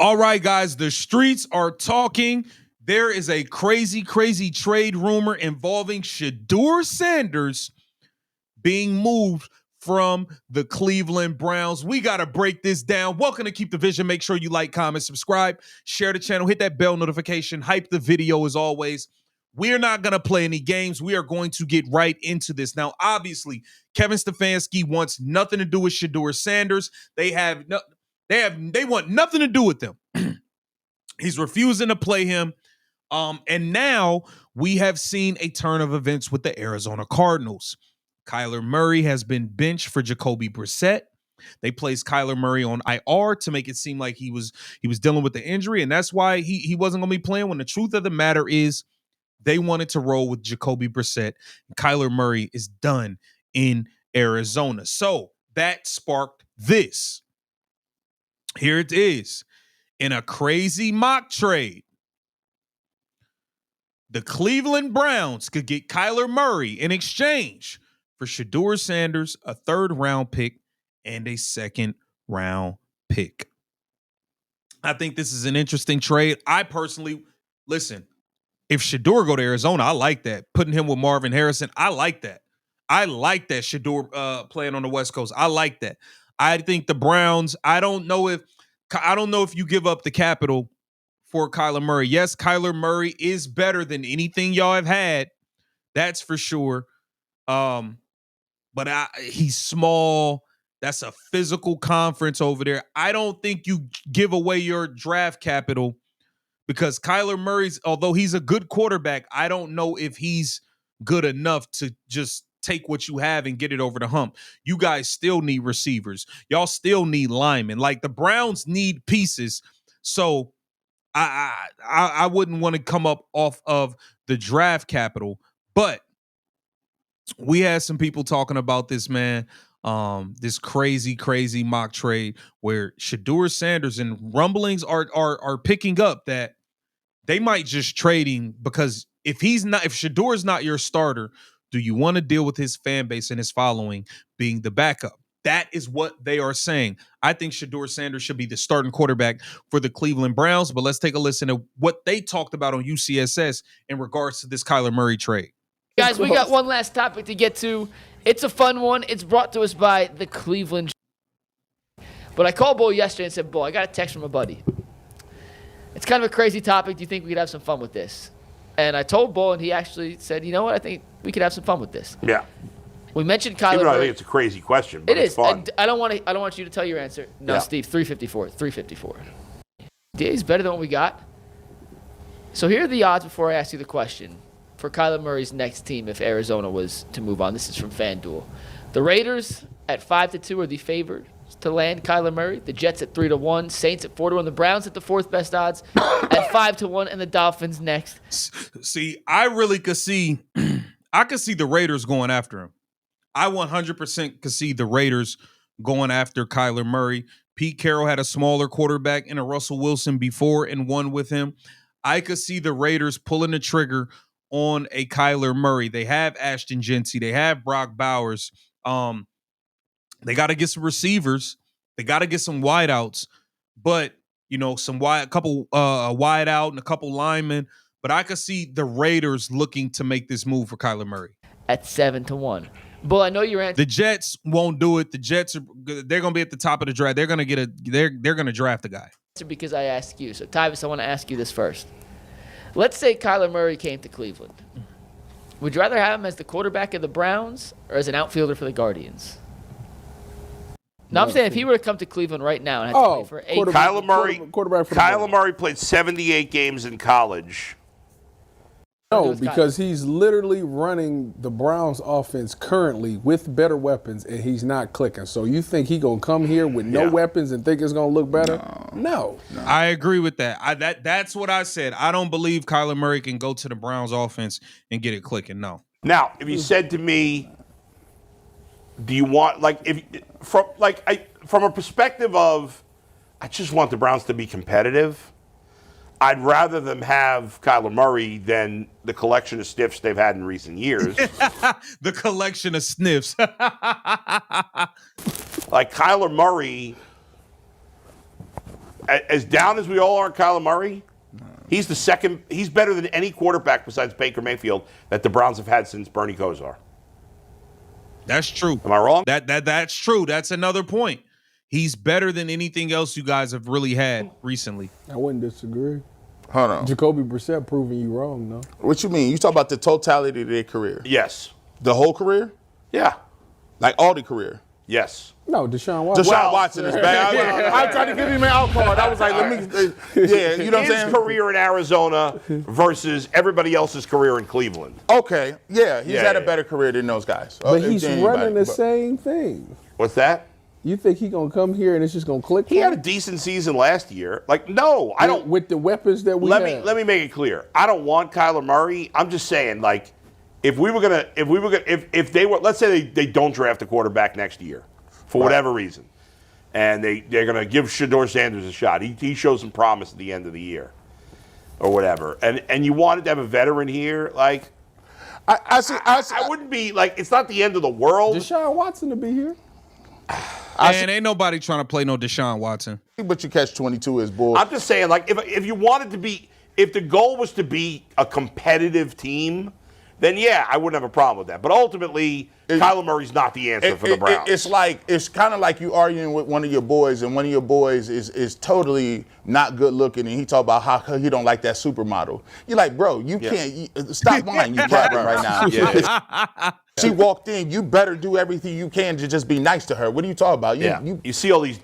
All right, guys, the streets are talking. There is a crazy, crazy trade rumor involving Shedeur Sanders being moved from the Cleveland Browns. We got to break this down. Welcome to Keep the Vision. Make sure you like, comment, subscribe, share the channel, hit that bell notification, hype the video as always. We're not going to play any games. We are going to get right into this. Now, obviously, Kevin Stefanski wants nothing to do with Shedeur Sanders. They want nothing to do with him. He's refusing to play him. And now we have seen a turn of events with the Arizona Cardinals. Kyler Murray has been benched for Jacoby Brissett. They placed Kyler Murray on IR to make it seem like he was dealing with the injury, and that's why he wasn't going to be playing, when the truth of the matter is they wanted to roll with Jacoby Brissett. Kyler Murray is done in Arizona. So that sparked this. Here it is. In a crazy mock trade, the Cleveland Browns could get Kyler Murray in exchange for Shedeur Sanders, a third-round pick, and a second-round pick. I think this is an interesting trade. I personally, listen, if Shedeur go to Arizona, I like that. Putting him with Marvin Harrison, I like that. I like that Shedeur playing on the West Coast. I like that. I think the Browns, I don't know if you give up the capital for Kyler Murray. Yes, Kyler Murray is better than anything y'all have had. That's for sure. But he's small. That's a physical conference over there. I don't think you give away your draft capital, because Kyler Murray's, although he's a good quarterback, I don't know if he's good enough to just take what you have and get it over the hump. You guys still need receivers. Y'all still need linemen. Like, the Browns need pieces. So I wouldn't want to come up off of the draft capital. But we had some people talking about this, man. This crazy, crazy mock trade where Shedeur Sanders, and rumblings are picking up that they might just trade him, because if Shedeur's not your starter, do you want to deal with his fan base and his following being the backup? That is what they are saying. I think Shedeur Sanders should be the starting quarterback for the Cleveland Browns, but let's take a listen to what they talked about on UCSS in regards to this Kyler Murray trade. Guys, we got one last topic to get to. It's a fun one. It's brought to us by the Cleveland. But I called Bo yesterday and said, Bo, I got a text from a buddy. It's kind of a crazy topic. Do you think we could have some fun with this? And I told Bo, and he actually said, you know what? I think we could have some fun with this. Yeah. We mentioned Kyler Murray. I think it's a crazy question, but it's fun. I don't want you to tell your answer. No, yeah. Steve, 354. He's better than what we got. So here are the odds before I ask you the question for Kyler Murray's next team if Arizona was to move on. This is from FanDuel. The Raiders at 5-2 are the favored to land Kyler Murray. The Jets at 3-1. Saints at 4-1. The Browns at the fourth best odds at 5-1, and the Dolphins next. See, I really could see the Raiders going after him. I 100% could see the Raiders going after Kyler Murray. Pete Carroll had a smaller quarterback in a Russell Wilson before and won with him. I could see the Raiders pulling the trigger on a Kyler Murray. They have Ashton Genty. They have Brock Bowers. They got to get some receivers. They got to get some wideouts. But, a couple wide out and a couple linemen. But I could see the Raiders looking to make this move for Kyler Murray. At 7-1. Bull, I know your answer. The Jets won't do it. The Jets they're going to be at the top of the draft. They're going to they're going to draft a guy. Because I asked you. So, Tyvis, I want to ask you this first. Let's say Kyler Murray came to Cleveland. Would you rather have him as the quarterback of the Browns or as an outfielder for the Guardians? No, I'm saying if he were to come to Cleveland right now and had to play for 8 Kyler Murray, quarterback for Kyler Murray played 78 games in college. No, because he's literally running the Browns offense currently with better weapons, and he's not clicking. So you think he going to come here with no weapons and think it's going to look better? No. I agree with that. That's what I said. I don't believe Kyler Murray can go to the Browns offense and get it clicking. No. Now, if you said to me, do you want, from a perspective of, I just want the Browns to be competitive, I'd rather them have Kyler Murray than the collection of sniffs they've had in recent years. The collection of sniffs. Like Kyler Murray, as down as we all are on Kyler Murray, he's the second. He's better than any quarterback besides Baker Mayfield that the Browns have had since Bernie Kosar. That's true. Am I wrong? That's true. That's another point. He's better than anything else you guys have really had recently. I wouldn't disagree. Hold on. Jacoby Brissett proving you wrong, though. What you mean? You talk about the totality of their career? Yes. The whole career? Yeah. Like all the career? Yes. No, Deshaun Watson. Deshaun Watson is bad. I tried to give him an out card. I was like, let me, yeah, you know what I'm saying? His career in Arizona versus everybody else's career in Cleveland. Okay, yeah, he's had a yeah. better career than those guys. But he's than running anybody, the same thing. What's that? You think he gonna come here and it's just gonna click? He had a decent season last year. Like, no, I don't. With the weapons that we Let have. me make it clear. I don't want Kyler Murray. I'm just saying, like, if they were, let's say they don't draft a quarterback next year for whatever reason, and they're gonna give Shedeur Sanders a shot. He shows some promise at the end of the year, or whatever. And you wanted to have a veteran here, like. I wouldn't be like, it's not the end of the world. Deshaun Watson to be here. And ain't nobody trying to play no Deshaun Watson. But you catch 22 is bull. I'm just saying, like, if you wanted to be, if the goal was to be a competitive team, then yeah, I wouldn't have a problem with that. But ultimately, Kyler Murray's not the answer for the Browns. It's kind of like you arguing with one of your boys, and one of your boys is totally not good looking, and he talk about how he don't like that supermodel. You're like, bro, you can't stop whining, you capping right now. Yeah. She walked in, you better do everything you can to just be nice to her. What are you talking about? You see all these